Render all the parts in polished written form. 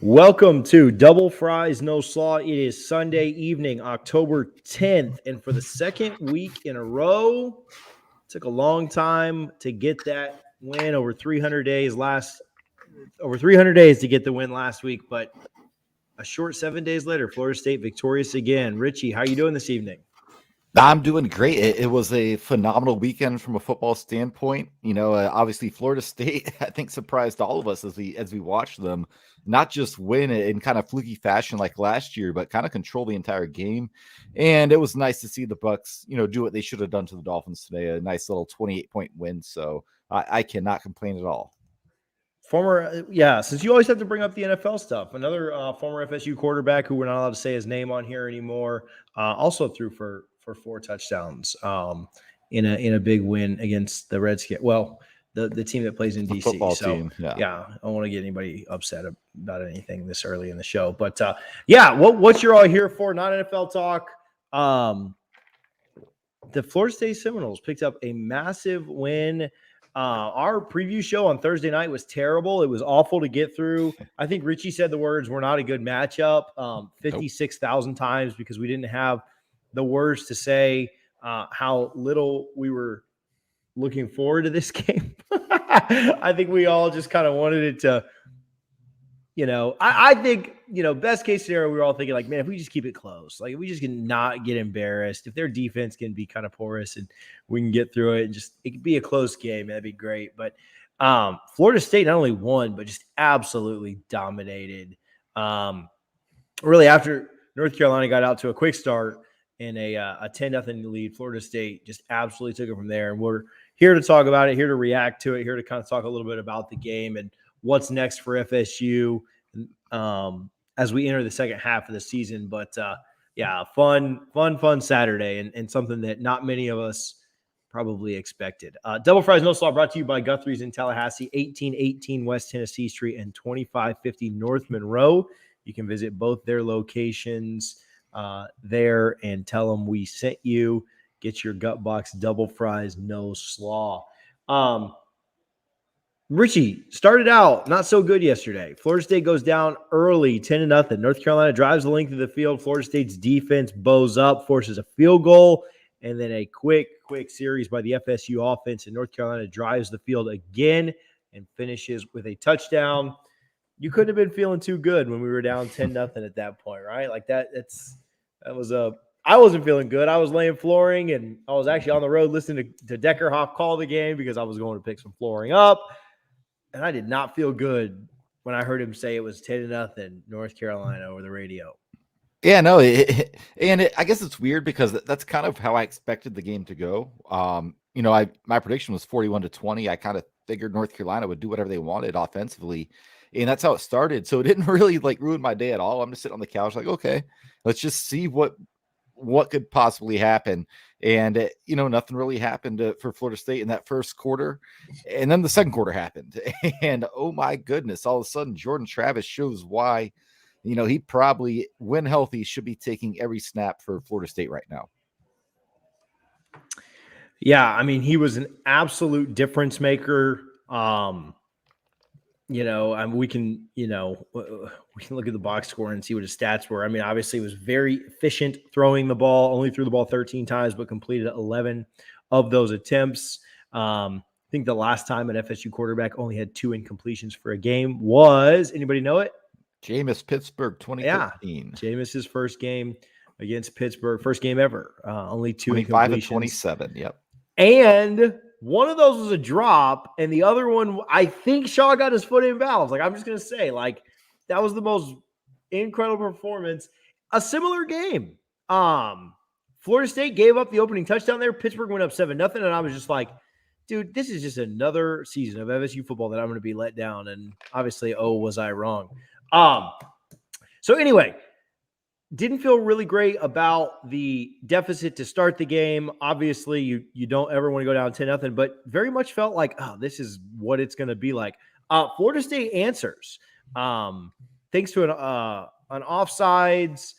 Welcome to Double Fries No Slaw. It is Sunday evening, October 10th, and for the second week in a row, it took a long time to get that win. Over 300 days to get the win last week, but a short 7 days later, Florida State victorious again. Richie, how you doing this evening? I'm doing great. It was a phenomenal weekend from a football standpoint. Obviously Florida State, I think, surprised all of us as we watched them not just win it in kind of fluky fashion like last year, but kind of control the entire game. And it was nice to see the Bucks, do what they should have done to the Dolphins today. A nice little 28-point win. So I cannot complain at all. Since you always have to bring up the NFL stuff, another former FSU quarterback who we're not allowed to say his name on here anymore, also threw for 4 touchdowns in a big win against the Redskins. Well, the team that plays in The DC. football So team. yeah, I don't want to get anybody upset about anything this early in the show. But what you're all here for? Not NFL talk. The Florida State Seminoles picked up a massive win. Our preview show on Thursday night was terrible. It was awful to get through. I think Richie said the words, "We're not a good matchup," 56,000 times because we didn't have the words to say how little we were looking forward to this game. I think we all just kind of wanted it to, I think, best case scenario, we were all thinking like, man, if we just keep it close, like if we just can not get embarrassed, if their defense can be kind of porous and we can get through it and it could be a close game, that'd be great. But Florida State not only won, but just absolutely dominated. Really, after North Carolina got out to a quick start in a 10-0 lead, Florida State just absolutely took it from there. And we're here to talk about it, here to react to it, here to kind of talk a little bit about the game and what's next for FSU as we enter the second half of the season. But fun Saturday and something that not many of us probably expected. Double Fries No Slaw brought to you by Guthrie's in Tallahassee, 1818 West Tennessee Street and 2550 North Monroe. You can visit both their locations there and tell them we sent you. Get your gut box Double Fries No Slaw. Richie started out not so good yesterday. Florida State goes down early, 10-0. North Carolina drives the length of the field. Florida State's defense bows up, forces a field goal, and then a quick series by the FSU offense. And North Carolina drives the field again and finishes with a touchdown. You couldn't have been feeling too good when we were down 10-0 at that point, right? Like I wasn't feeling good. I was laying flooring, and I was actually on the road listening to Deckerhoff call the game because I was going to pick some flooring up. And I did not feel good when I heard him say it was 10-0 North Carolina over the radio. Yeah, no, I guess it's weird because that's kind of how I expected the game to go. My prediction was 41-20. I kind of figured North Carolina would do whatever they wanted offensively, and that's how it started. So it didn't really ruin my day at all. I'm just sitting on the couch like, okay, let's just see what could possibly happen. And nothing really happened for Florida State in that first quarter, and then the second quarter happened, and oh my goodness, all of a sudden Jordan Travis shows why he probably, when healthy, should be taking every snap for Florida State right now. Yeah, I mean, he was an absolute difference maker. We can look at the box score and see what his stats were. I mean, obviously, he was very efficient throwing the ball. Only threw the ball 13 times, but completed 11 of those attempts. I think the last time an FSU quarterback only had 2 incompletions for a game was, anybody know it? Jameis, Pittsburgh, 2013. Yeah, Jameis's first game against Pittsburgh, first game ever. Only 2 25 incompletions. and 27, yep. And one of those was a drop, and the other one, I think Shaw got his foot in bounds. I'm just going to say, that was the most incredible performance. A similar game. Florida State gave up the opening touchdown there. Pittsburgh went up 7-0, and I was just like, dude, this is just another season of FSU football that I'm going to be let down. And obviously, was I wrong? So anyway, didn't feel really great about the deficit to start the game. Obviously, you don't ever want to go down 10-0, but very much felt like, this is what it's going to be like. Florida State answers. Thanks to an offsides,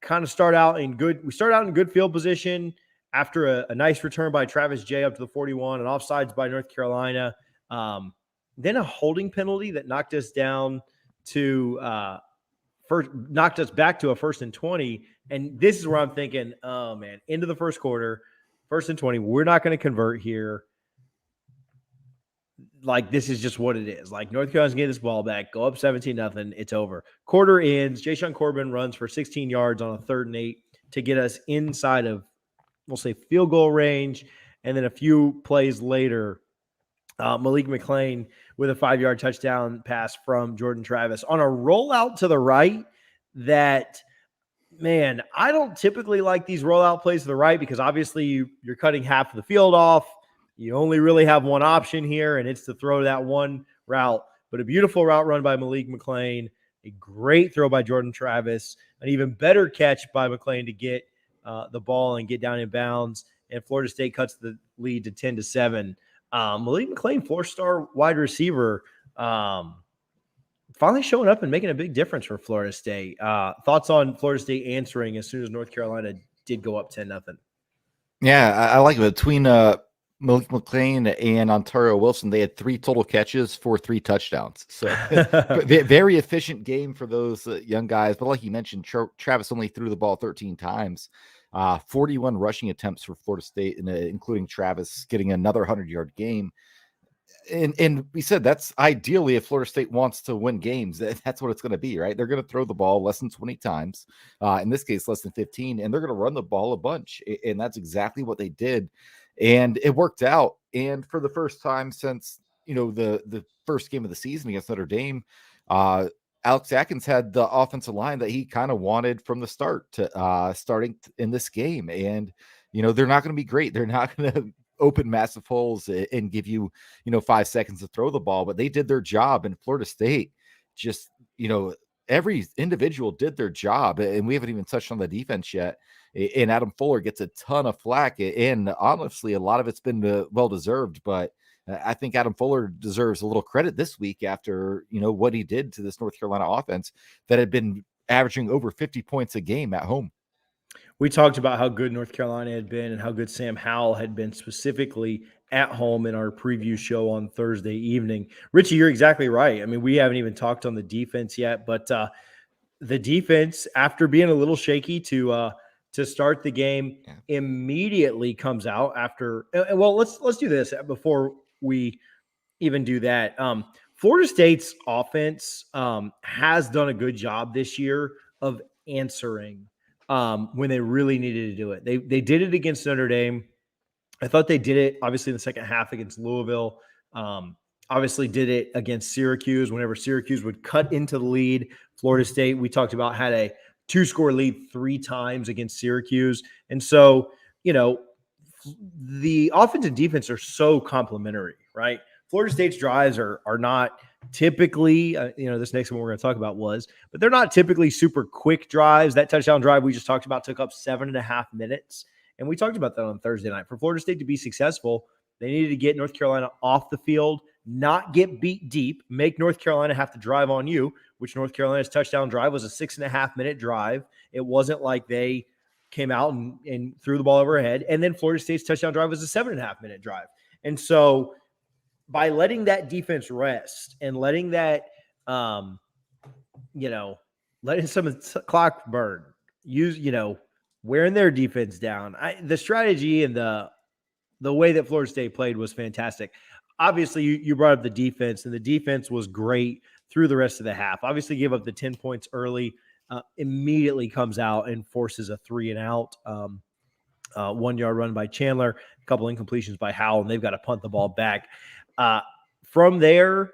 kind of start out in good field position after a nice return by Travis Jay up to the 41, and offsides by North Carolina. Then a holding penalty that knocked us down to first knocked us back to a 1st and 20. And this is where I'm thinking, oh man, into the first quarter, 1st and 20, we're not going to convert here. Like, this is just what it is. Like, North Carolina's getting this ball back, go up 17-0, it's over. Quarter ends, Jayshon Corbin runs for 16 yards on a 3rd and 8 to get us inside of, we'll say, field goal range. And then a few plays later, Malik McClain with a 5-yard touchdown pass from Jordan Travis on a rollout to the right that, man, I don't typically like these rollout plays to the right because obviously you're cutting half of the field off. You only really have one option here, and it's to throw that one route. But a beautiful route run by Malik McClain, a great throw by Jordan Travis, an even better catch by McClain to get the ball and get down in bounds. And Florida State cuts the lead to 10-7. Malik McClain, 4-star wide receiver, finally showing up and making a big difference for Florida State. Thoughts on Florida State answering as soon as North Carolina did go up 10-0? Yeah, I like it. Between Malik McClain and Ontario Wilson, they had 3 total catches for 3 touchdowns. So very efficient game for those young guys. But like you mentioned, Travis only threw the ball 13 times. 41 rushing attempts for Florida State, including Travis getting another 100-yard game. And we said that's ideally if Florida State wants to win games, that's what it's going to be, right? They're going to throw the ball less than 20 times, in this case, less than 15, and they're going to run the ball a bunch. And that's exactly what they did. And it worked out. And for the first time since, the first game of the season against Notre Dame, Alex Atkins had the offensive line that he kind of wanted from the start to starting in this game. And, they're not going to be great. They're not going to open massive holes and give you, 5 seconds to throw the ball, but they did their job. And Florida State just, every individual did their job. And we haven't even touched on the defense yet. And Adam Fuller gets a ton of flack. And honestly, a lot of it's been well-deserved, but I think Adam Fuller deserves a little credit this week after, what he did to this North Carolina offense that had been averaging over 50 points a game at home. We talked about how good North Carolina had been and how good Sam Howell had been specifically at home in our preview show on Thursday evening. Richie, you're exactly right. I mean, we haven't even talked on the defense yet, but the defense, after being a little shaky to start the game, immediately comes out after. Well, let's do this before we even do that. Florida State's offense has done a good job this year of answering when they really needed to do it. They did it against Notre Dame. I thought they did it, obviously, in the second half against Louisville. Obviously did it against Syracuse. Whenever Syracuse would cut into the lead, Florida State, we talked about, had a 2-score lead 3 times against Syracuse. And so, the offense and defense are so complementary, right? Florida State's drives are not typically, this next one we're going to talk about but they're not typically super quick drives. That touchdown drive we just talked about took up 7.5 minutes. And we talked about that on Thursday night. For Florida State to be successful, they needed to get North Carolina off the field, not get beat deep, make North Carolina have to drive on you, which North Carolina's touchdown drive was a 6.5-minute drive. It wasn't like they came out and threw the ball overhead. And then Florida State's touchdown drive was a 7.5-minute drive. And so by letting that defense rest and letting that, letting some of the clock burn, wearing their defense down, the strategy and the way that Florida State played was fantastic. Obviously, you brought up the defense, and the defense was great through the rest of the half. Obviously, gave up the 10 points early, immediately comes out and forces a 3-and-out, 1-yard run by Chandler, a couple incompletions by Howell, and they've got to punt the ball back. From there,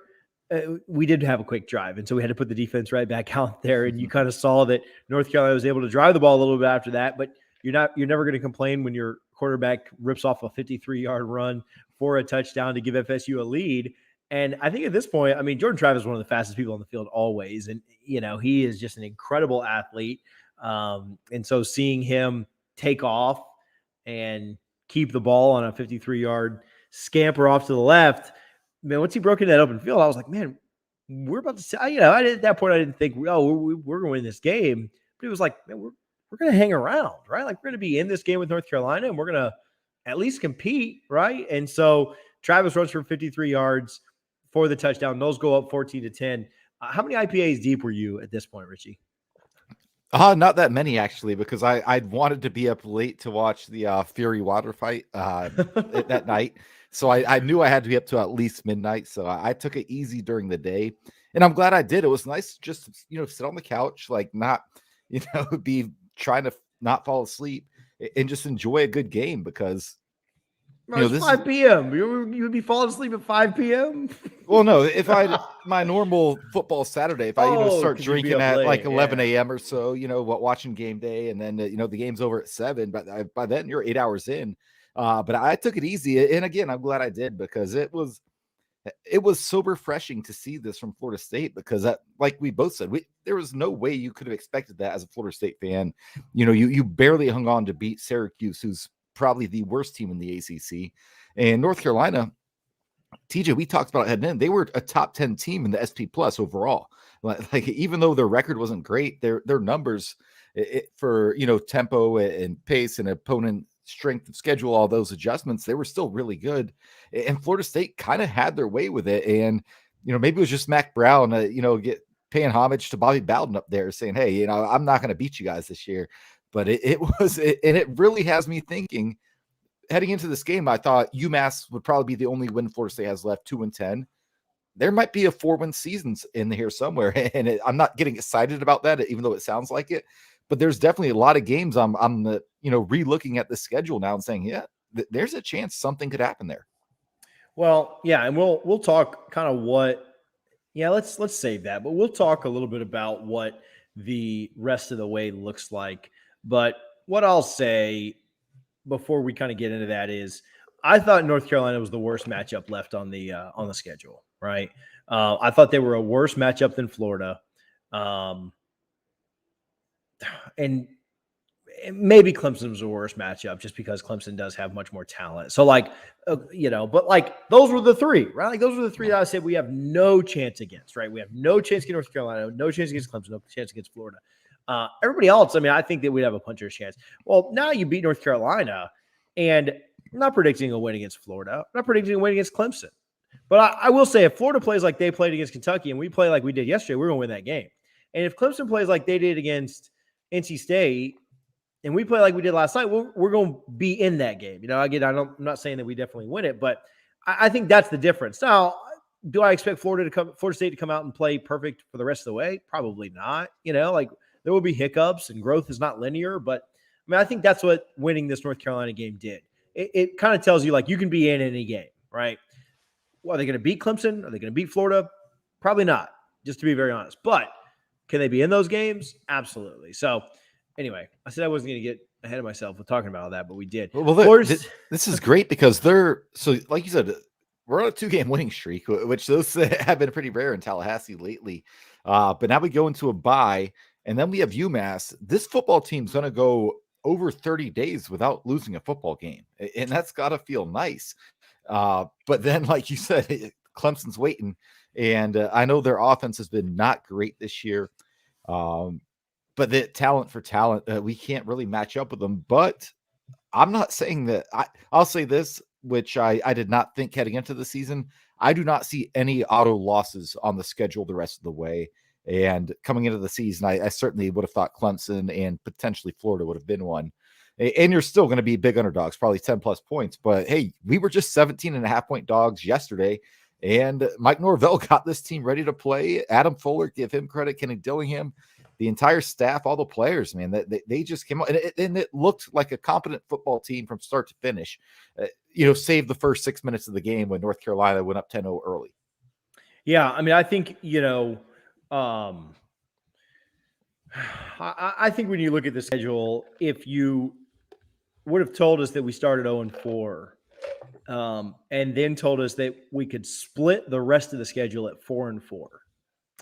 we did have a quick drive, and so we had to put the defense right back out there. And you kind of saw that North Carolina was able to drive the ball a little bit after that. But you're never going to complain when your quarterback rips off a 53-yard run for a touchdown to give FSU a lead. And I think at this point, Jordan Travis is one of the fastest people on the field always, and he is just an incredible athlete. And so seeing him take off and keep the ball on a 53-yard scamper off to the left, man, once he broke into that open field, I was like, man, we're about to say, at that point, I didn't think, we're going to win this game. But it was like, man, we're going to hang around, right? Like, we're going to be in this game with North Carolina, and we're going to at least compete, right? And so Travis runs for 53 yards for the touchdown. Those go up 14-10. How many IPAs deep were you at this point, Richie? Not that many actually, because I'd wanted to be up late to watch the Fury water fight that night. So I knew I had to be up to at least midnight. So I took it easy during the day. And I'm glad I did. It was nice just to, sit on the couch, like not, be trying to not fall asleep and just enjoy a good game because Bro, it's this 5 p.m. You would be falling asleep at 5 p.m.? well, no, if I my normal football Saturday, if I start 'cause you'd be drinking up at late, like 11 yeah. a.m. or so, watching game day, and then the game's over at 7, but by then you're 8 hours in. But I took it easy, and again, I'm glad I did because it was so refreshing to see this from Florida State because that, like we both said, there was no way you could have expected that as a Florida State fan. You barely hung on to beat Syracuse, who's probably the worst team in the ACC, and North Carolina. TJ, we talked about it heading in. They were a top 10 team in the SP Plus overall. Like even though their record wasn't great, their numbers for tempo and pace and opponent strength of schedule, all those adjustments, they were still really good. And Florida State kind of had their way with it. And maybe it was just Mac Brown, paying homage to Bobby Bowden up there, saying, "Hey, I'm not going to beat you guys this year." But it was, and it really has me thinking. Heading into this game, I thought UMass would probably be the only win Florida State has left, 2-10. There might be a 4-win season in here somewhere, and I'm not getting excited about that, even though it sounds like it. But there's definitely a lot of games I'm re-looking at the schedule now and saying, yeah, there's a chance something could happen there. Well, yeah, and we'll talk kind of what. Yeah, let's save that, but we'll talk a little bit about what the rest of the way looks like. But what I'll say before we kind of get into that is I thought North Carolina was the worst matchup left on the schedule, right? I thought they were a worse matchup than Florida. And maybe Clemson was a worse matchup just because Clemson does have much more talent. So but like those were the three, right? Like those were the three that I said we have no chance against, right? We have no chance against North Carolina, no chance against Clemson, no chance against Florida. Everybody else, I mean, I think that we'd have a puncher's chance. Well, now you beat North Carolina, and I'm not predicting a win against Florida. I'm not predicting a win against Clemson. But I will say if Florida plays like they played against Kentucky and we play like we did yesterday, we're going to win that game. And if Clemson plays like they did against NC State and we play like we did last night, we're going to be in that game. Again, I'm not saying that we definitely win it, but I think that's the difference. Now, do I expect Florida State to come out and play perfect for the rest of the way? Probably not. There will be hiccups and growth is not linear, but I mean, I think that's what winning this North Carolina game did. It kind of tells you like you can be in any game, right? Well, are they going to beat Clemson? Are they going to beat Florida? Probably not, just to be very honest. But can they be in those games? Absolutely. So anyway, I said I wasn't going to get ahead of myself with talking about all that, but we did. Well, this is great because so like you said, we're on a 2-game winning streak, which those have been pretty rare in Tallahassee lately. But now we go into a bye. And then we have UMass. This football team's going to go over 30 days without losing a football game. And that's got to feel nice. But then, like you said, Clemson's waiting. And I know their offense has been not great this year. But the talent for talent, we can't really match up with them. But I'm not saying that. I'll say this, which I did not think heading into the season. I do not see any auto losses on the schedule the rest of the way. And coming into the season, I certainly would have thought Clemson and potentially Florida would have been one. And you're still going to be big underdogs, probably 10 plus points. But hey, we were just 17.5-point dogs yesterday. And Mike Norvell got this team ready to play. Adam Fuller, give him credit. Kenny Dillingham, the entire staff, all the players, man, they just came out. And it looked like a competent football team from start to finish. Save the first 6 minutes of the game when North Carolina went up 10-0 early. Yeah, I mean, I think, I think when you look at the schedule, if you would have told us that we started 0-4, and then told us that we could split the rest of the schedule at 4-4,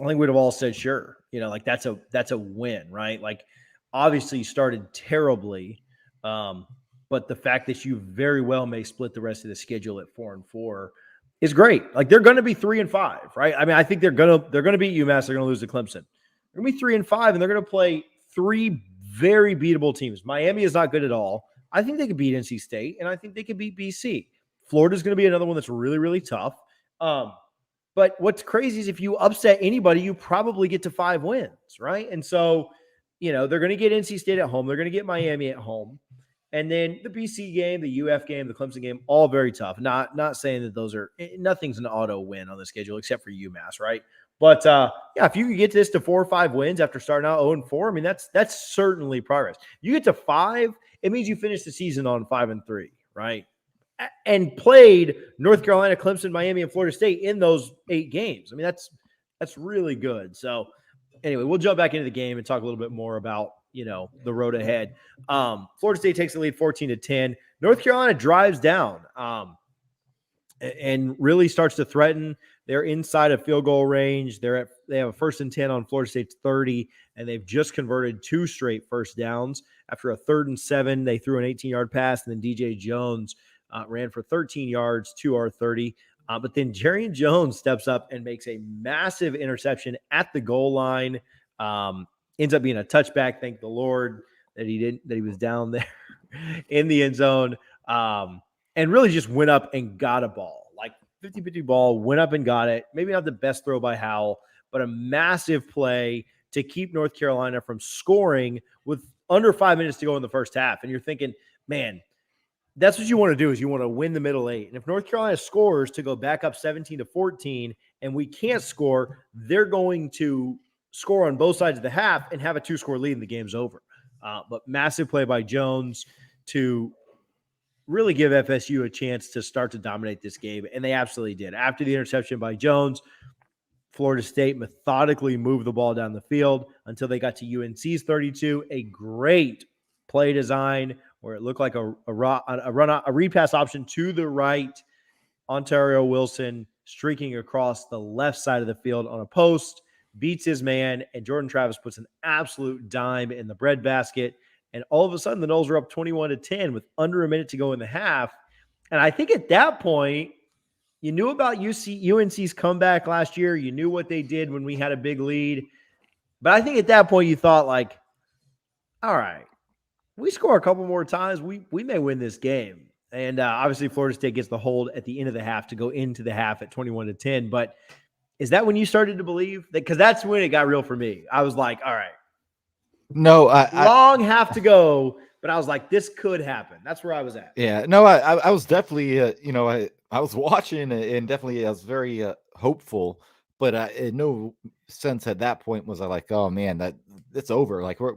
I think we'd have all said, sure, that's a win, right? Like, obviously you started terribly, but the fact that you very well may split the rest of the schedule at 4-4 is great. Like, they're going to be 3-5, right? I mean, I think they're going to beat UMass. They're going to lose to Clemson. They're going to be 3-5, and they're going to play 3 very beatable teams. Miami is not good at all. I think they could beat NC State, and I think they could beat BC. Florida's going to be another one that's really, really tough. But what's crazy is if you upset anybody, you probably get to 5 wins, right? And so, they're going to get NC State at home. They're going to get Miami at home. And then the BC game, the UF game, the Clemson game, all very tough. Not saying that those are nothing's an auto win on the schedule except for UMass, right? But if you could get this to 4 or 5 wins after starting out 0-4, I mean that's certainly progress. You get to 5, it means you finish the season on 5-3, right? And played North Carolina, Clemson, Miami, and Florida State in those 8 games. I mean that's really good. So anyway, we'll jump back into the game and talk a little bit more about the road ahead. Florida State takes the lead 14-10. North Carolina drives down and really starts to threaten. They're inside of field goal range. They have a 1st and 10 on Florida State's 30, and they've just converted 2 straight first downs. After a 3rd and 7, they threw an 18-yard pass, and then DJ Jones ran for 13 yards to our 30. But then Jerrion Jones steps up and makes a massive interception at the goal line. Ends up being a touchback. Thank the Lord that he was down there in the end zone. And really just went up and got a ball, like 50-50 ball, went up and got it. Maybe not the best throw by Howell, but a massive play to keep North Carolina from scoring with under 5 minutes to go in the first half. And you're thinking, man, that's what you want to do, is you want to win the middle 8. And if North Carolina scores to go back up 17-14 and we can't score, they're going to score on both sides of the half and have a 2-score lead and the game's over. But massive play by Jones to really give FSU a chance to start to dominate this game, and they absolutely did. After the interception by Jones, Florida State methodically moved the ball down the field until they got to UNC's 32. A great play design where it looked like a read pass option to the right. Ontario Wilson streaking across the left side of the field on a post, beats his man, and Jordan Travis puts an absolute dime in the breadbasket. And all of a sudden, the Noles are up 21-10 with under a minute to go in the half. And I think at that point, you knew about UNC's comeback last year. You knew what they did when we had a big lead. But I think at that point, you thought, like, all right, we score a couple more times, we may win this game. And obviously, Florida State gets the hold at the end of the half to go into the half at 21-10. But is that when you started to believe that? Because that's when it got real for me. I was like, all right. No, long half to go, but I was like, this could happen. That's where I was at. Yeah, no, I was definitely, I was watching and definitely I was very hopeful, but in no sense at that point was I like, oh man, that it's over. Like we're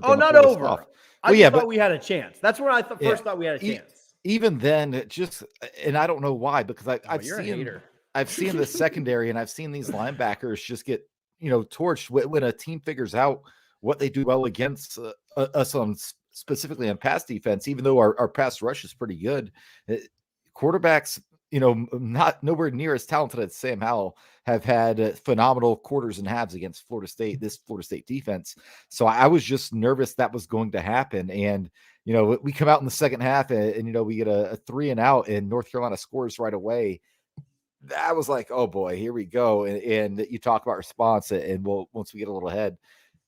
oh, not over. Well, I thought we had a chance. That's where I first thought we had a chance. Even then, it just, and I don't know why, because I've seen the secondary and I've seen these linebackers just get torched when a team figures out what they do well against us on specifically on pass defense, even though our pass rush is pretty good. Quarterbacks, not nowhere near as talented as Sam Howell, have had phenomenal quarters and halves against this Florida State defense. So I was just nervous that was going to happen. And, we come out in the second half and we get a 3 and out and North Carolina scores right away. That was like, oh boy, here we go. And you talk about response and once we get ahead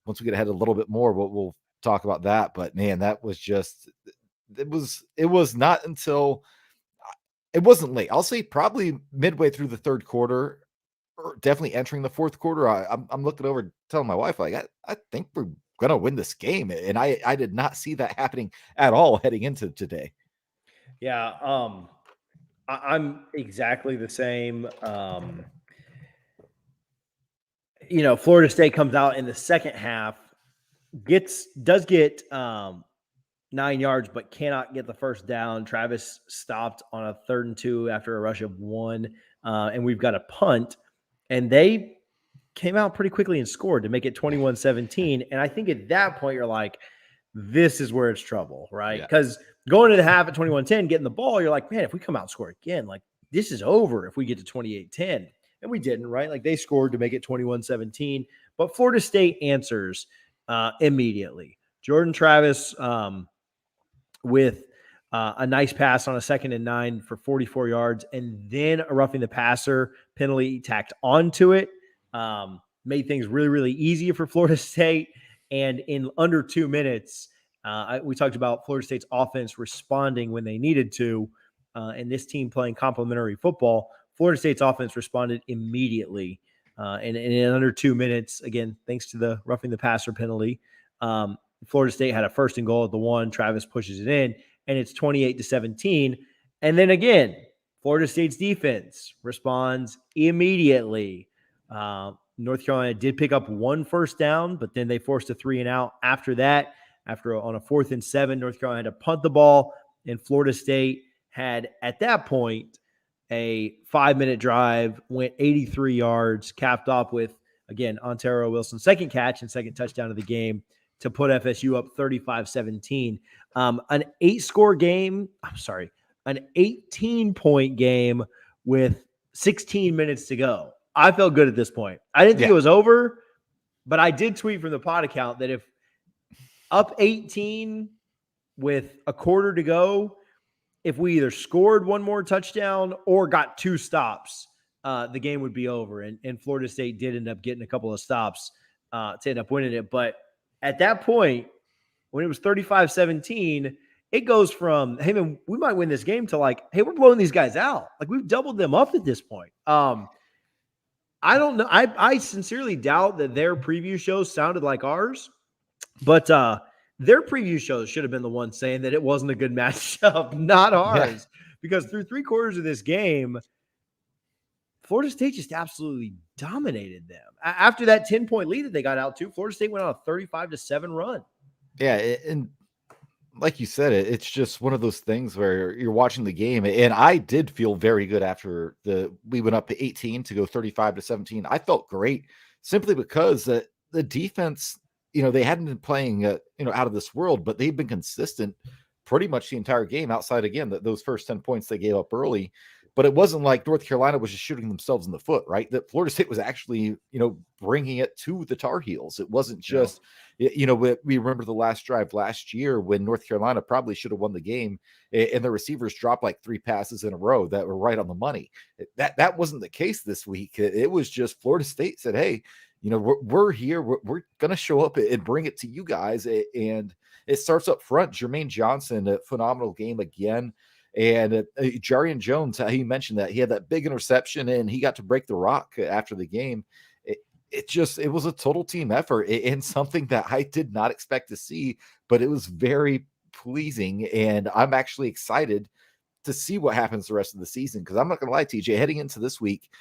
a little bit more, we'll talk about that. But man, that was just, it was not until it wasn't late. I'll say probably midway through the third quarter, or definitely entering the fourth quarter. I'm looking over, telling my wife, like, I think we're going to win this game. And I did not see that happening at all heading into today. Yeah. I'm exactly the same. Florida State comes out in the second half, does get 9 yards, but cannot get the first down. Travis stopped on a 3rd and 2 after a rush of 1, and we've got a punt. And they came out pretty quickly and scored to make it 21-17. And I think at that point, you're like, this is where it's trouble, right? Because going to the half at 21-10, getting the ball, you're like, man, if we come out and score again, like this is over if we get to 28-10. And we didn't, right? Like they scored to make it 21-17. But Florida State answers immediately. Jordan Travis with a nice pass on a 2nd and 9 for 44 yards, and then a roughing the passer penalty tacked onto it. Made things really, really easy for Florida State. And in under 2 minutes, we talked about Florida State's offense responding when they needed to, and this team playing complementary football. Florida State's offense responded immediately. And in under 2 minutes, again, thanks to the roughing the passer penalty, Florida State had a 1st and goal at the 1. Travis pushes it in, and it's 28-17. And then again, Florida State's defense responds immediately. North Carolina did pick up 1 first down, but then they forced a 3 and out after that. On a 4th and 7, North Carolina had to punt the ball, and Florida State had, at that point, a 5-minute drive, went 83 yards, capped off with, again, Ontario Wilson's second catch and second touchdown of the game to put FSU up 35-17. An 18-point game with 16 minutes to go. I felt good at this point. I didn't think it was over, but I did tweet from the pod account that if up 18 with a quarter to go, if we either scored 1 more touchdown or got 2 stops, the game would be over. And Florida State did end up getting a couple of stops to end up winning it. But at that point, when it was 35-17, it goes from, hey, man, we might win this game to like, hey, we're blowing these guys out. Like, we've doubled them up at this point. I don't know. I sincerely doubt that their preview shows sounded like ours, but their preview shows should have been the ones saying that it wasn't a good matchup, not ours. Because through 3 quarters of this game, Florida State just absolutely dominated them. After that 10-point lead that they got out to, Florida State went on a 35-7 run. Yeah, and like you said, it's just one of those things where you're watching the game, and I did feel very good after we went up to 18 to go 35-17. I felt great simply because the defense, they hadn't been playing, out of this world, but they've been consistent pretty much the entire game outside, again, those first 10 points they gave up early. But it wasn't like North Carolina was just shooting themselves in the foot, right? That Florida State was actually, bringing it to the Tar Heels. It wasn't just, we remember the last drive last year when North Carolina probably should have won the game, and the receivers dropped like 3 passes in a row that were right on the money. That wasn't the case this week. It was just Florida State said, hey, we're here. We're going to show up and bring it to you guys. And it starts up front. Jermaine Johnson, a phenomenal game again. And Jarian Jones, he mentioned that he had that big interception and he got to break the rock after the game. It was a total team effort and something that I did not expect to see, but it was very pleasing. And I'm actually excited to see what happens the rest of the season. Because I'm not going to lie, TJ, heading into this week,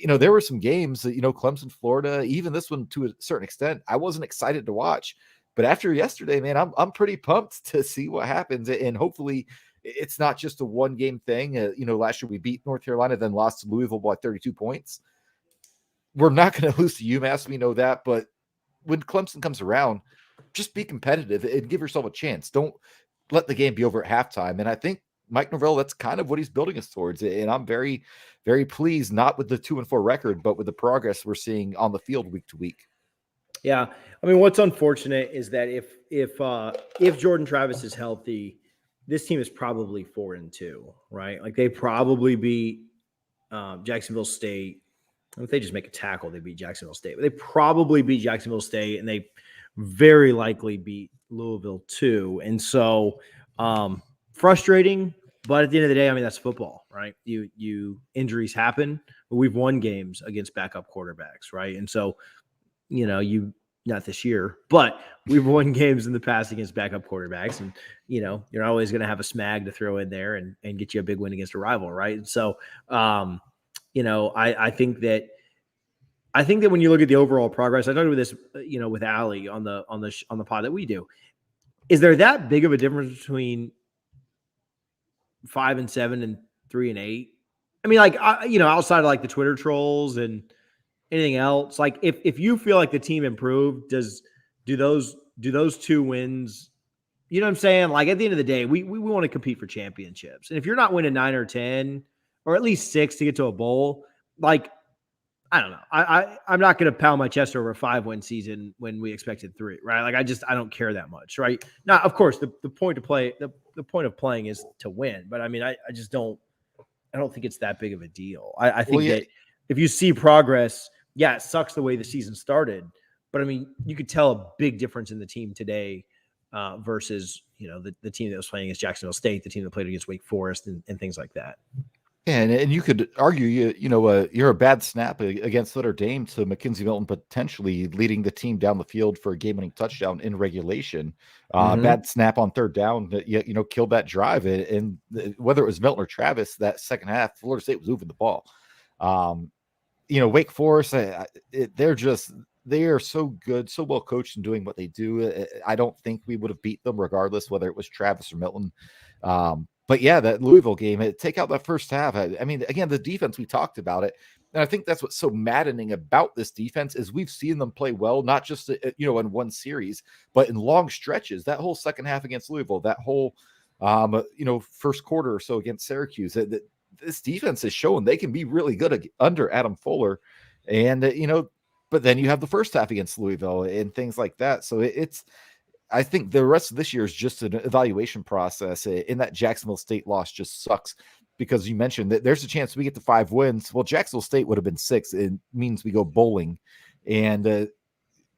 there were some games that, Clemson, Florida, even this one to a certain extent, I wasn't excited to watch. But after yesterday, man, I'm pretty pumped to see what happens. And hopefully it's not just a 1-game thing. Last year we beat North Carolina, then lost to Louisville by 32 points. We're not going to lose to UMass. We know that. But when Clemson comes around, just be competitive and give yourself a chance. Don't let the game be over at halftime. And I think Mike Norvell, that's kind of what he's building us towards. And I'm very, very pleased, not with the 2-4 record, but with the progress we're seeing on the field week to week. Yeah. I mean, what's unfortunate is that if Jordan Travis is healthy, this team is probably 4-2, right? Like, they probably beat Jacksonville State. If they just make a tackle, they beat Jacksonville State. But they probably beat Jacksonville State, and they very likely beat Louisville too. And so, frustrating. But at the end of the day, I mean, that's football, right? You injuries happen. But we've won games against backup quarterbacks, right? And so, not this year, but we've won games in the past against backup quarterbacks. And, you're always going to have a smag to throw in there and get you a big win against a rival, right? And so, I think that when you look at the overall progress, I talked about this, with Allie on the pod that we do. Is there that big of a difference between 5-7 and 3-8? I mean, like, outside of like the Twitter trolls and anything else, like if you feel like the team improved, do those 2 wins, you know what I'm saying? Like, at the end of the day, we want to compete for championships. And if you're not winning 9 or 10 or at least 6 to get to a bowl, like, I don't know. I'm not going to pound my chest over a 5-win season when we expected 3, right? Like, I don't care that much, right? Now, of course, the point of playing is to win, but I mean, I don't think it's that big of a deal. I think that if you see progress, yeah, it sucks the way the season started, but I mean, you could tell a big difference in the team today versus, the team that was playing against Jacksonville State, the team that played against Wake Forest and things like that. And you could argue you're a bad snap against Notre Dame to Mackenzie Milton potentially leading the team down the field for a game-winning touchdown in regulation. Bad snap on third down that killed that drive. And whether it was Milton or Travis, that second half, Florida State was moving the ball. Wake Forest, they are so good, so well coached in doing what they do. I don't think we would have beat them regardless whether it was Travis or Milton. But yeah, that Louisville game, take out that first half. I mean, again, the defense, we talked about it. And I think that's what's so maddening about this defense is we've seen them play well, not just, in one series, but in long stretches. That whole second half against Louisville, that whole, first quarter or so against Syracuse, this defense is showing they can be really good under Adam Fuller. And, but then you have the first half against Louisville and things like that. So I think the rest of this year is just an evaluation process. In that Jacksonville State loss just sucks because you mentioned that there's a chance we get to 5 wins. Well, Jacksonville State would have been 6. It means we go bowling. And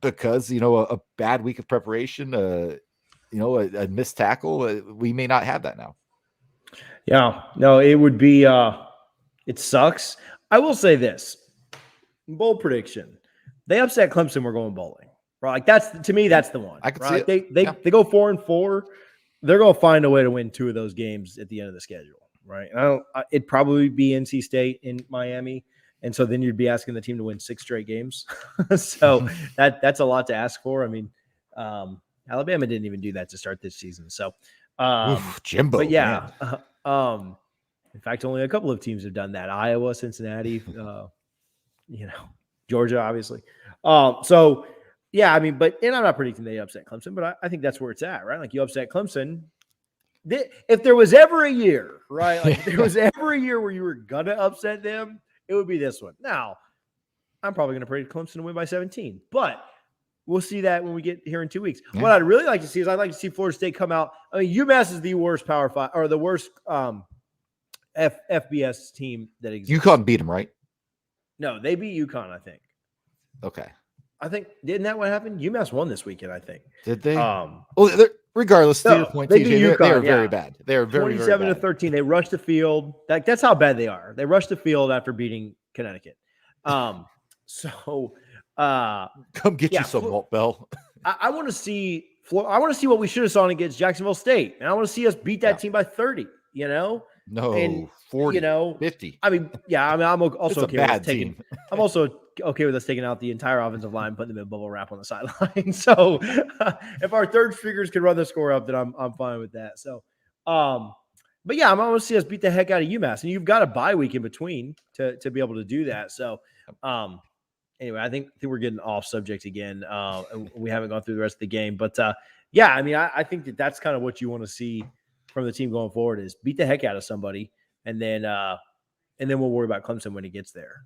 because, a bad week of preparation, a missed tackle, we may not have that now. Yeah, no, it would be, it sucks. I will say this, bold prediction. They upset Clemson, we're going bowling. Right? Like to me, that's the one. I could right? see it. They go 4-4. They're going to find a way to win 2 of those games at the end of the schedule, right? It'd probably be NC State in Miami, and so then you'd be asking the team to win 6 straight games. So that's a lot to ask for. I mean, Alabama didn't even do that to start this season. So, Jimbo. But yeah, in fact, only a couple of teams have done that: Iowa, Cincinnati, Georgia, obviously. So. Yeah, I mean, and I'm not predicting they upset Clemson, but I think that's where it's at, right? Like you upset Clemson. If there was ever a year, right? Like if there was ever a year where you were going to upset them, it would be this one. Now, I'm probably going to predict Clemson to win by 17, but we'll see that when we get here in 2 weeks. Yeah. What I'd really like to see is I'd like to see Florida State come out. I mean, UMass is the worst Power 5 or the worst FBS team that exists. UConn beat them, right? No, they beat UConn, I think. Okay. I think didn't that what happened? UMass won this weekend, I think. Did they? Regardless, to your point, they beat UConn, they are very bad. They are very 27-13. They rushed the field. That's how bad they are. They rushed the field after beating Connecticut. Come get you some Walt Bell. I want to see I want to see what we should have saw against Jacksonville State, and I want to see us beat that team by 30. No, and, 40, 50. I mean, yeah. I mean, I'm also okay with team. I'm also okay with us taking out the entire offensive line, putting them in bubble wrap on the sideline. So, if our third figures can run the score up, then I'm fine with that. So, but yeah, I'm going to see us beat the heck out of UMass, and you've got a bye week in between to be able to do that. So, anyway, I think we're getting off subject again. We haven't gone through the rest of the game, but yeah, I mean, I think that's kind of what you want to see from the team going forward is beat the heck out of somebody, and then we'll worry about Clemson when he gets there.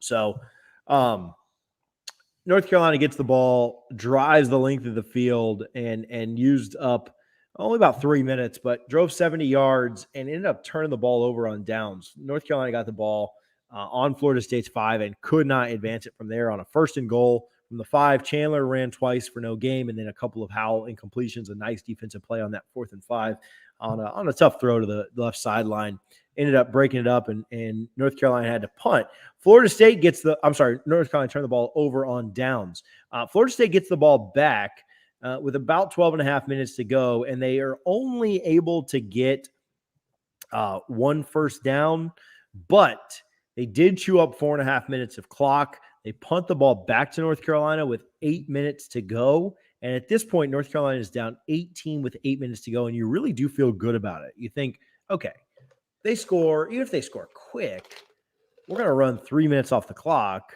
So North Carolina gets the ball, drives the length of the field, and used up only about 3 minutes, but drove 70 yards and ended up turning the ball over on downs. North Carolina got the ball on Florida State's 5 and could not advance it from there on a 1st and goal from the 5. Chandler ran twice for no gain, and then a couple of Howell incompletions. A nice defensive play on that 4th and 5 on a tough throw to the left sideline. Ended up breaking it up, and North Carolina had to punt. North Carolina turned the ball over on downs. Florida State gets the ball back with about 12 and a half minutes to go, and they are only able to get 1 first down, but they did chew up 4.5 minutes of clock. They punt the ball back to North Carolina with 8 minutes to go. And at this point, North Carolina is down 18 with 8 minutes to go, and you really do feel good about it. You think, okay, even if they score quick, we're going to run 3 minutes off the clock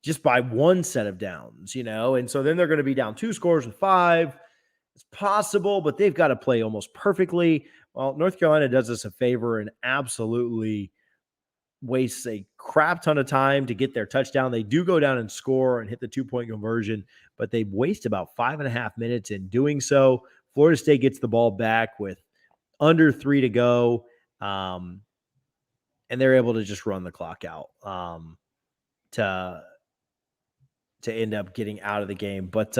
just by 1 set of downs, And so then they're going to be down 2 scores with 5. It's possible, but they've got to play almost perfectly. Well, North Carolina does us a favor and absolutely wastes a crap ton of time to get their touchdown. They do go down and score and hit the 2-point conversion, but they waste about 5.5 minutes in doing so. Florida State gets the ball back with under 3 to go. And they're able to just run the clock out to end up getting out of the game. But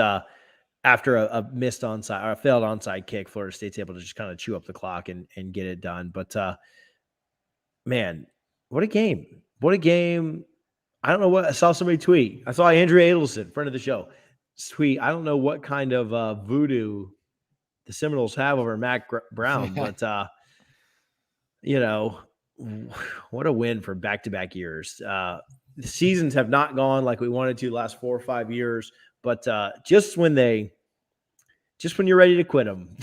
after a missed onside or a failed onside kick, Florida State's able to just kind of chew up the clock and get it done. But man, What a game. What a game. I don't know what I saw somebody tweet. I saw Andrea Adelson, friend of the show, tweet. I don't know what kind of voodoo the Seminoles have over Mac Brown, but you know, what a win for back-to-back years. The seasons have not gone like we wanted to last 4 or 5 years, but just when you're ready to quit them,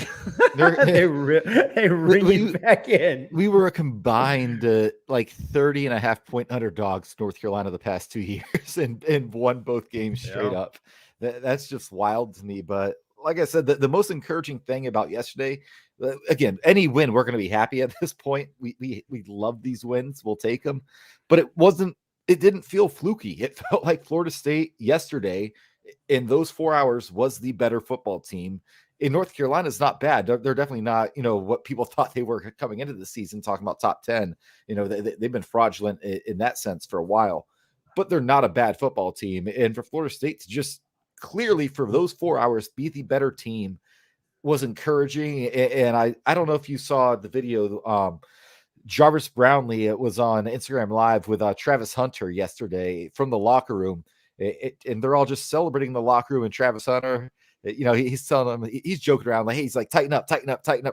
they ring you back in. We were a combined like 30.5 point underdogs, North Carolina, the past 2 years, and won both games straight up. That's just wild to me. But like I said, the most encouraging thing about yesterday, again, any win, we're going to be happy at this point. We love these wins. We'll take them. But it didn't feel fluky. It felt like Florida State yesterday in those 4 hours was the better football team. In North Carolina is not bad. They're definitely not, what people thought they were coming into the season, talking about top 10. They've been fraudulent in that sense for a while, but they're not a bad football team. And for Florida State to just clearly for those 4 hours be the better team was encouraging. And I don't know if you saw the video. Jarvis Brownlee, it was on Instagram Live with Travis Hunter yesterday from the locker room. And they're all just celebrating the locker room, and Travis Hunter, he's telling them, he's joking around like, hey, he's like, tighten up,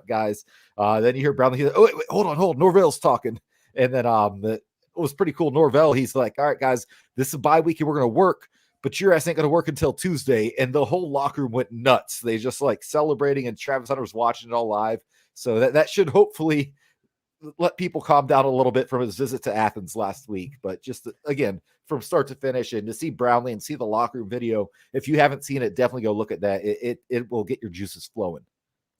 guys. Then you hear Brownlee, he's like, oh, wait, hold on, Norvell's talking. And then it was pretty cool. Norvell, he's like, all right, guys, this is a bye week and we're going to work, but your ass ain't going to work until Tuesday. And the whole locker room went nuts. They just like celebrating, and Travis Hunter was watching it all live. So that should hopefully let people calm down a little bit from his visit to Athens last week. But just again, from start to finish, and to see Brownlee and see the locker room video, if you haven't seen it, definitely go look at that. It will get your juices flowing.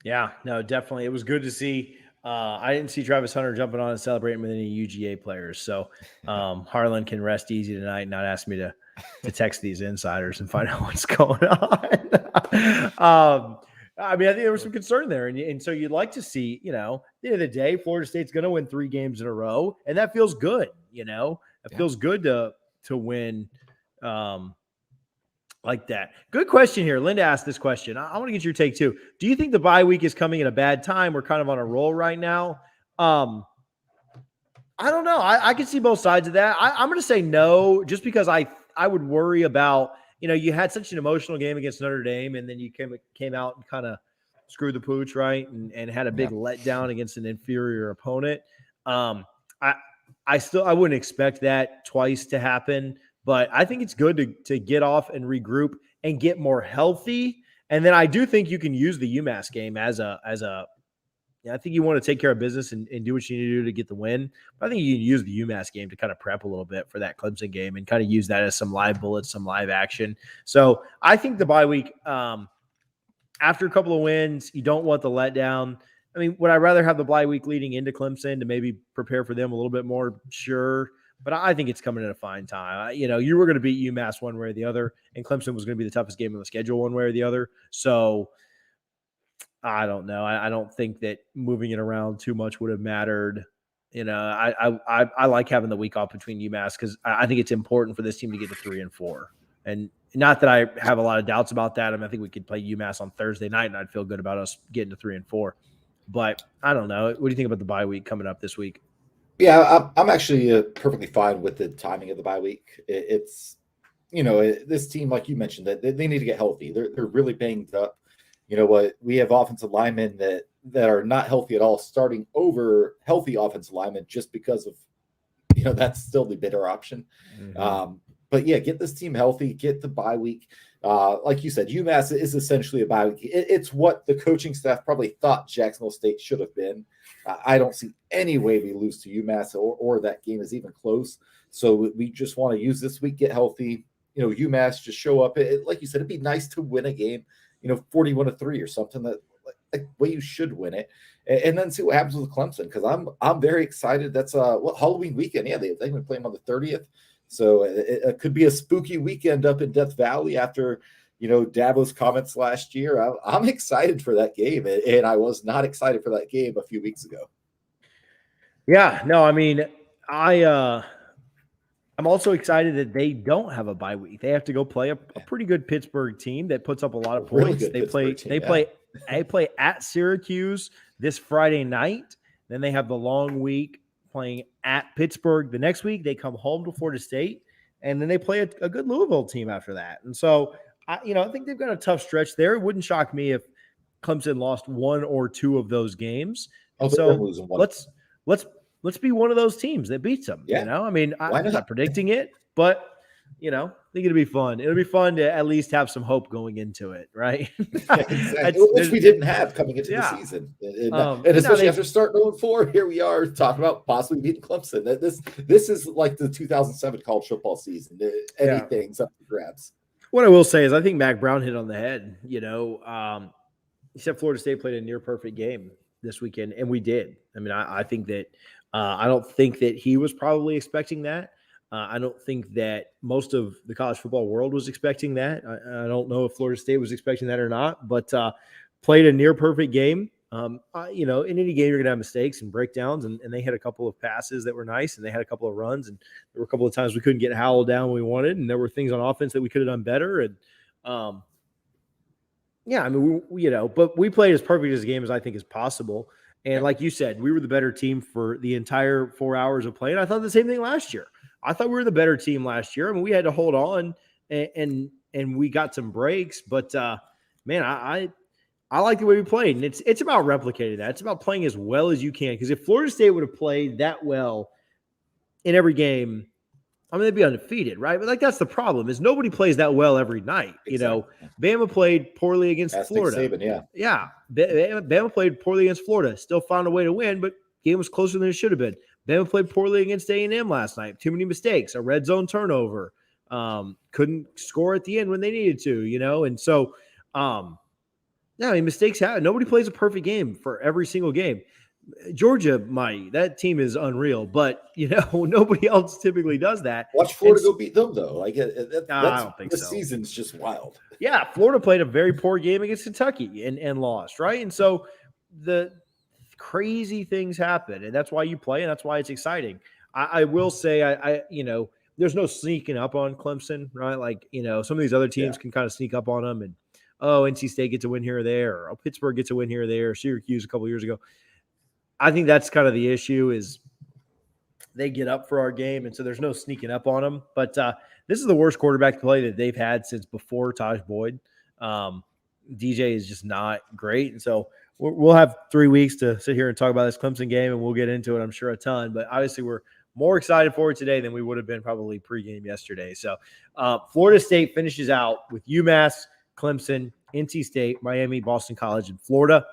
Yeah, no, definitely. It was good to see. I didn't see Travis Hunter jumping on and celebrating with any UGA players. So Harlan can rest easy tonight and not ask me to text these insiders and find out what's going on. I mean, I think there was some concern there. And so you'd like to see, at the end of the day, Florida State's going to win 3 games in a row. And that feels good, It feels good to win like that. Good question here. Linda asked this question. I want to get your take too. Do you think the bye week is coming at a bad time? We're kind of on a roll right now. I don't know. I can see both sides of that. I'm going to say no, just because I would worry about, you had such an emotional game against Notre Dame, and then you came out and kind of screwed the pooch, right? And had a big letdown against an inferior opponent. I wouldn't expect that twice to happen, but I think it's good to get off and regroup and get more healthy. And then I do think you can use the UMass game as a I think you want to take care of business and do what you need to do to get the win. But I think you can use the UMass game to kind of prep a little bit for that Clemson game and kind of use that as some live bullets, some live action. So I think the bye week, after a couple of wins, you don't want the letdown. I mean, would I rather have the bye week leading into Clemson to maybe prepare for them a little bit more? Sure. But I think it's coming at a fine time. You were going to beat UMass one way or the other, and Clemson was going to be the toughest game on the schedule one way or the other. So I don't know. I don't think that moving it around too much would have mattered. I like having the week off between UMass because I think it's important for this team to get to 3-4. And not that I have a lot of doubts about that. I mean, I think we could play UMass on Thursday night, and I'd feel good about us getting to 3-4. But I don't know. What do you think about the bye week coming up this week? Yeah, I'm actually perfectly fine with the timing of the bye week. It's, this team, like you mentioned, that they need to get healthy. They're really banged up. You know what? We have offensive linemen that are not healthy at all, starting over healthy offensive linemen just because of, that's still the better option. Mm-hmm. But yeah, get this team healthy, get the bye week. Like you said, UMass is essentially a bye week. It's what the coaching staff probably thought Jacksonville State should have been. I don't see any way we lose to UMass or that game is even close. So we just want to use this week, get healthy. UMass just show up. Like you said, it'd be nice to win a game, 41-3 or something that like way you should win it, and then see what happens with Clemson. Because I'm very excited. That's Halloween weekend. Yeah, they're going to play them on the 30th. So it could be a spooky weekend up in Death Valley after, Dabo's comments last year. I'm excited for that game, and I was not excited for that game a few weeks ago. Yeah, no, I mean, I'm also excited that they don't have a bye week. They have to go play a pretty good Pittsburgh team that puts up a lot of points. Really they play at Syracuse this Friday night. Then they have the long week playing at Pittsburgh the next week. They come home to Florida State, and then they play a good Louisville team after that. And so, I think they've got a tough stretch there. It wouldn't shock me if Clemson lost one or two of those games. And so let's be one of those teams that beats them. Yeah. I mean, I'm not predicting it, but I think it'll be fun. It'll be fun to at least have some hope going into it, right? Exactly. Which we didn't have coming into the season. And especially after starting 0-4, here we are talking about possibly beating Clemson. This is like the 2007 college football season. Anything's up for grabs. What I will say is I think Mac Brown hit on the head. He said Florida State played a near perfect game this weekend, and we did. I mean, I think that I don't think that he was probably expecting that. I don't think that most of the college football world was expecting that. I don't know if Florida State was expecting that or not, but played a near perfect game. In any game, you're going to have mistakes and breakdowns, and they had a couple of passes that were nice, and they had a couple of runs, and there were a couple of times we couldn't get Howell down when we wanted, and there were things on offense that we could have done better. And but we played as perfect as a game as I think is possible. And like you said, we were the better team for the entire 4 hours of play. And I thought the same thing last year. I thought we were the better team last year. I mean, we had to hold on and we got some breaks, but man, I like the way we played. And it's about replicating that. It's about playing as well as you can. Because if Florida State would have played that well in every game, I mean, they'd be undefeated, right? But that's the problem is nobody plays that well every night. Exactly. Bama played poorly against Florida. Saban, yeah. Bama played poorly against Florida. Still found a way to win, but game was closer than it should have been. Bama played poorly against A&M last night. Too many mistakes, a red zone turnover. Couldn't score at the end when they needed to, And so, mistakes happen. Nobody plays a perfect game for every single game. Georgia that team is unreal, but nobody else typically does that. Watch Florida go beat them though. I don't think so. This season's just wild. Yeah, Florida played a very poor game against Kentucky and lost, right? And so the crazy things happen, and that's why you play, and that's why it's exciting. I will say, there's no sneaking up on Clemson, right? Some of these other teams can kind of sneak up on them, and NC State gets a win here or there, or Pittsburgh gets a win here or there, or Syracuse a couple years ago. I think that's kind of the issue is they get up for our game, and so there's no sneaking up on them. But this is the worst quarterback play that they've had since before Taj Boyd. DJ is just not great, and so we'll have 3 weeks to sit here and talk about this Clemson game, and we'll get into it, I'm sure, a ton. But obviously we're more excited for it today than we would have been probably pregame yesterday. So Florida State finishes out with UMass, Clemson, NC State, Miami, Boston College, and Florida.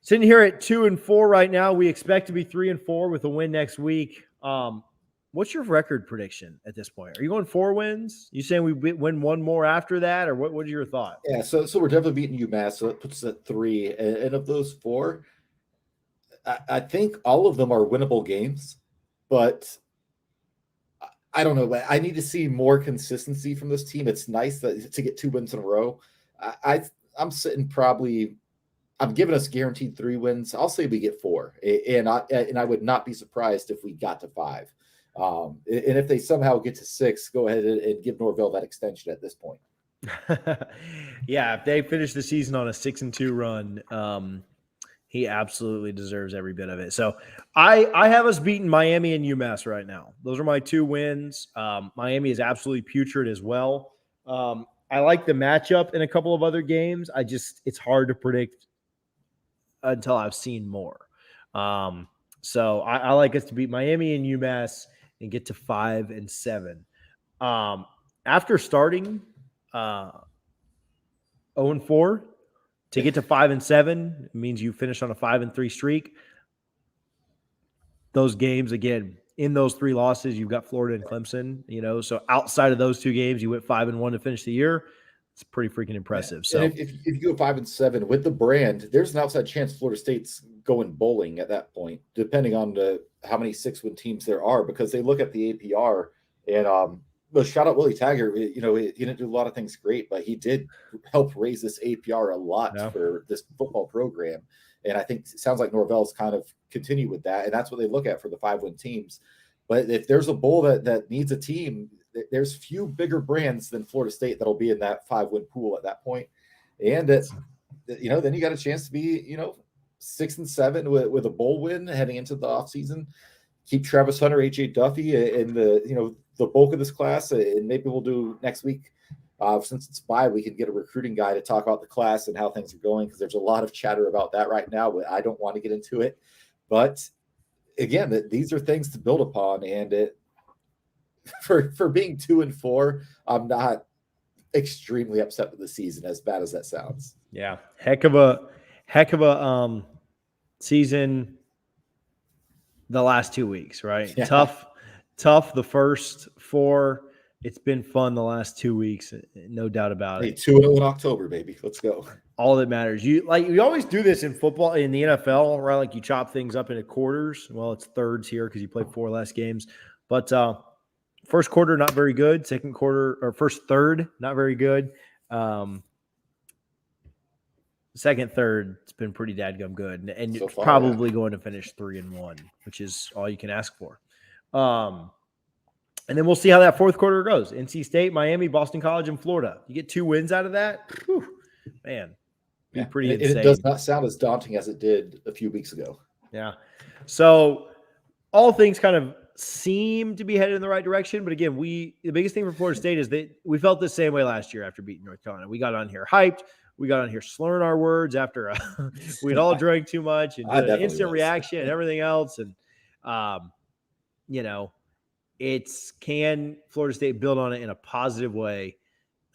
Sitting here at 2-4 right now. We expect to be 3-4 with a win next week. What's your record prediction at this point? Are you going 4 wins? You saying we win one more after that, or what are your thoughts? Yeah, so we're definitely beating UMass, so that puts us at 3. And of those 4, I think all of them are winnable games, but I don't know. I need to see more consistency from this team. It's nice to get 2 wins in a row. I'm sitting probably. I'm giving us guaranteed 3 wins. I'll say we get 4, and I would not be surprised if we got to 5. And if they somehow get to 6, go ahead and give Norvell that extension at this point. Yeah, if they finish the season on a 6-2 run, he absolutely deserves every bit of it. So I have us beating Miami and UMass right now. Those are my 2 wins. Miami is absolutely putrid as well. I like the matchup in a couple of other games. It's hard to predict until I've seen more. So I like us to beat Miami and UMass and get to 5-7. After starting 0-4 to get to 5-7, it means you finish on a 5-3 streak. Those games, again, in those 3 losses, you've got Florida and Clemson, so outside of those 2 games, you went 5-1 to finish the year. It's pretty freaking impressive. Yeah. So if you go 5-7 with the brand, there's an outside chance Florida State's going bowling at that point, depending on how many 6-win teams there are, because they look at the APR and shout out Willie Taggart. He didn't do a lot of things great, but he did help raise this APR a lot for this football program. And I think it sounds like Norvell's kind of continue with that, and that's what they look at for the 5-win teams. But if there's a bowl that needs a team, there's few bigger brands than Florida State that'll be in that 5-win pool at that point. And then you got a chance to be, 6-7 with a bowl win heading into the offseason. Keep Travis Hunter, AJ Duffy in the bulk of this class, and maybe we'll do next week. Since it's bye, we can get a recruiting guy to talk about the class and how things are going, because there's a lot of chatter about that right now, but I don't want to get into it. But again, these are things to build upon, and for being 2-4, I'm not extremely upset with the season, as bad as that sounds. Yeah, heck of a season. The last 2 weeks, right? Yeah. Tough. The first 4. It's been fun the last 2 weeks, no doubt about it. 2-0 in October, baby. Let's go. All that matters. You always do this in football, in the NFL, right? Like you chop things up into quarters. Well, it's thirds here because you play 4 less games. But first quarter, not very good. Second quarter, or first third, not very good. Second, third, it's been pretty dadgum good, and so far, probably going to finish 3-1, which is all you can ask for. And then we'll see how that fourth quarter goes. NC State, Miami, Boston College, and Florida. You get 2 wins out of that, whew, man, be pretty insane. It does not sound as daunting as it did a few weeks ago. Yeah. So all things kind of seem to be headed in the right direction, but again, the biggest thing for Florida State is that we felt the same way last year after beating North Carolina. We got on here hyped. We got on here slurring our words after we'd all drank too much and did an instant reaction and everything else. And, can Florida State build on it in a positive way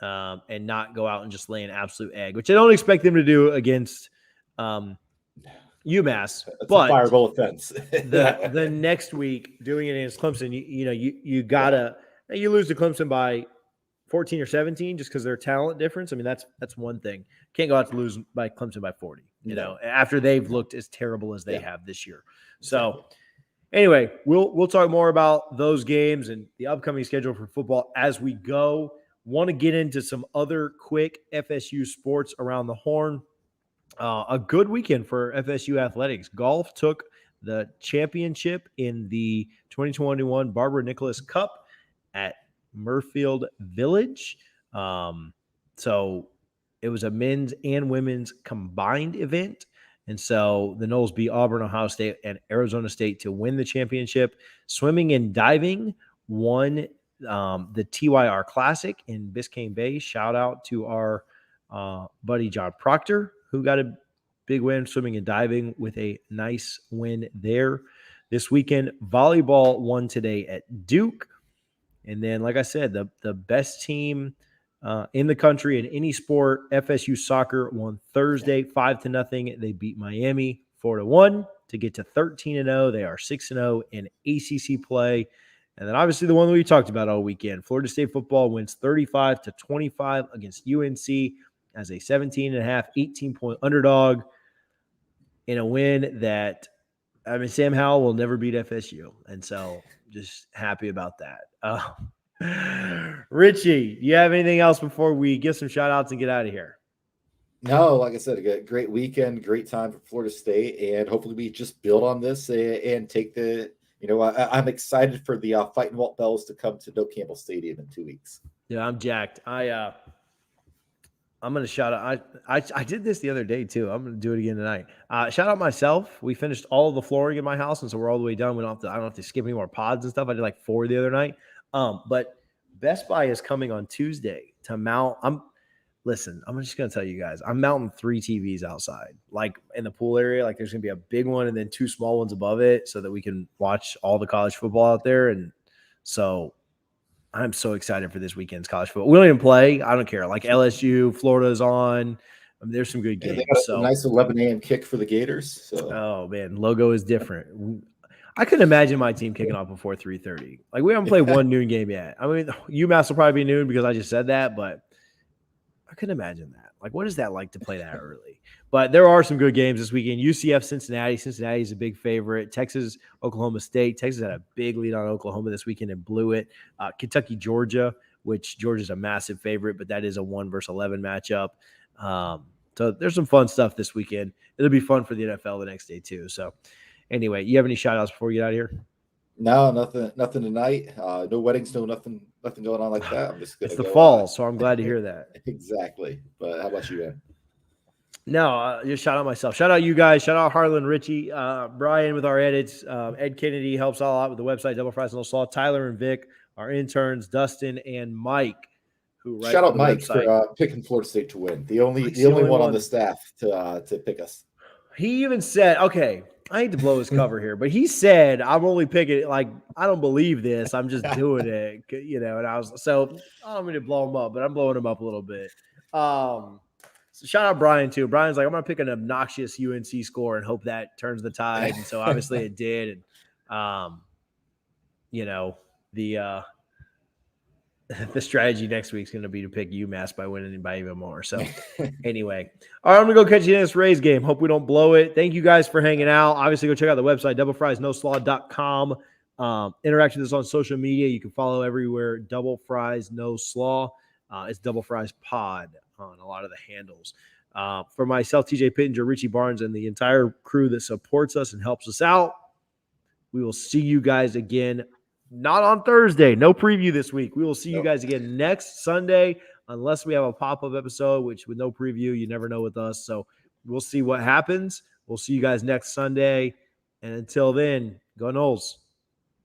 and not go out and just lay an absolute egg, which I don't expect them to do against UMass. That's but a fireball offense. the next week doing it against Clemson, you lose to Clemson by 14 or 17 just because their talent difference. I mean, that's one thing. Can't go out to lose by Clemson by 40, after they've looked as terrible as they have this year. So anyway, we'll talk more about those games and the upcoming schedule for football as we go. Want to get into some other quick FSU sports around the horn. A good weekend for FSU athletics. Golf took the championship in the 2021 Barbara Nicholas Cup at Murfield Village. So it was a men's and women's combined event. And so the Noles beat Auburn, Ohio State, and Arizona State to win the championship. Swimming and diving won the TYR Classic in Biscayne Bay. Shout out to our buddy John Proctor, who got a big win swimming and diving with a nice win there. This weekend, volleyball won today at Duke. And then, like I said, the best team in the country in any sport, FSU soccer, won Thursday 5-0. They beat Miami 4-1 to get to 13-0. They are 6-0 in ACC play. And then obviously the one that we talked about all weekend, Florida State football wins 35-25 against UNC as a 17.5, 18-point underdog in a win that, Sam Howell will never beat FSU. And so just happy about that. Richie, do you have anything else before we give some shout outs and get out of here? No, like I said, a great weekend, great time for Florida State, and hopefully we just build on this and take the, I'm excited for the Fighting Walt Bells to come to Doak Campbell Stadium in 2 weeks. Yeah, I'm jacked. I'm going to shout out. I did this the other day too. I'm going to do it again tonight. Shout out myself. We finished all of the flooring in my house, and so we're all the way done. I don't have to skip any more pods and stuff. I did like 4 the other night. But Best Buy is coming on Tuesday to mount. I'm just going to tell you guys, I'm mounting 3 TVs outside, like in the pool area. Like there's going to be a big one and then 2 small ones above it so that we can watch all the college football out there. And so I'm so excited for this weekend's college football. We don't even play. I don't care. Like LSU, Florida's on. There's some good games. They got a nice 11 a.m. kick for the Gators. So. Oh, man. Logo is different. I couldn't imagine my team kicking off before 3:30. Like, we haven't played one noon game yet. I mean, UMass will probably be noon because I just said that, but I couldn't imagine that. Like, what is that like to play that early? But there are some good games this weekend. UCF, Cincinnati. Cincinnati is a big favorite. Texas, Oklahoma State. Texas had a big lead on Oklahoma this weekend and blew it. Kentucky, Georgia, which Georgia's a massive favorite, but that is a 1 versus 11 matchup. So there's some fun stuff this weekend. It'll be fun for the NFL the next day too. So anyway, you have any shout outs before we get out of here? No, nothing tonight. No weddings, nothing going on like that. I'm just gonna it's the fall, so I'm glad to hear that. Exactly. But how about you, man? No, just shout out myself. Shout out you guys. Shout out Harlan, Richie, Brian with our edits. Ed Kennedy helps all out with the website, Double Fries No Slaw. Tyler and Vic, our interns, Dustin and Mike, who write Shout for out the Mike website. for picking Florida State to win. The only Mike's the only one on one. the staff to pick us. He even said, okay, I hate to blow his cover here, but he said, I'm only picking, like, I don't believe this. I'm just doing it, you know, and I was, so I don't mean to blow him up, but I'm blowing him up a little bit. So shout out Brian too. Brian's like, I'm going to pick an obnoxious UNC score and hope that turns the tide. And so obviously it did. And, you know, the strategy next week is going to be to pick UMass by winning by even more. So anyway, all right, I'm going to go catch you in this Rays game. Hope we don't blow it. Thank you guys for hanging out. Obviously, go check out the website, doublefriesnoslaw.com. Interact with us on social media. You can follow everywhere, Double Fries No Slaw. It's Double Fries Pod on a lot of the handles. For myself, TJ Pittenger, Richie Barnes, and the entire crew that supports us and helps us out, we will see you guys again. Not on Thursday. No preview this week. We will see you guys again next Sunday, unless we have a pop-up episode, which with no preview, you never know with us. So we'll see what happens. We'll see you guys next Sunday. And until then, go Noles.